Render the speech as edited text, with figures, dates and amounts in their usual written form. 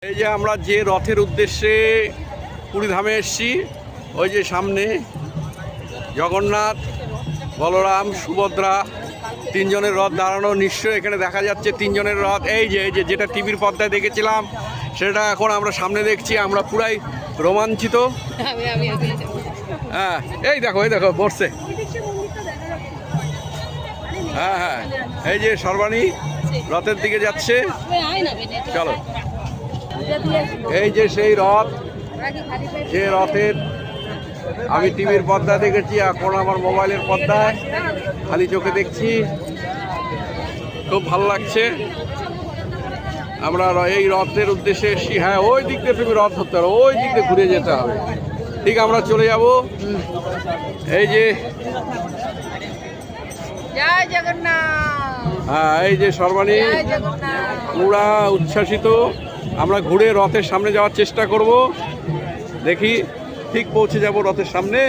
এই যে আমরা যে রথের উদ্দেশ্যে পুরীধামে এসেছি, ওই যে সামনে জগন্নাথ, বলরাম, সুভদ্রা তিনজনের রথ দাঁড়ানো। নিশ্চয়ই এখানে দেখা যাচ্ছে তিনজনের রথ। এই যে যেটা টিভির পর্দায় দেখেছিলাম সেটা এখন আমরা সামনে দেখছি। আমরা পুরাই রোমাঞ্চিত। হ্যাঁ, এই দেখো বসছে। হ্যাঁ হ্যাঁ, এই যে সর্বাণী রথের দিকে যাচ্ছে। চলো, এই যে সেই রথ, যে রথের আমি টিভির পর্দা দেখেছি, এখন আমার মোবাইলের পর্দায় খালি চোখে দেখছি। খুব ভালো লাগছে। আমরা এই রথের উদ্দেশ্যে এসেছি। হ্যাঁ, ওই দিক দিয়ে তুমি রথ ধরতে পারো, ওই দিক দিয়ে ঘুরে যেতে হবে। ঠিক, আমরা চলে যাব। এই যে জয় জগন্নাথ। হ্যাঁ, এই যে সর্বাণী পুরা উচ্ছ্বাসিত। আমরা ঘুরে রথের সামনে যাওয়ার চেষ্টা করব। দেখি ঠিক পৌঁছে যাব রথের সামনে।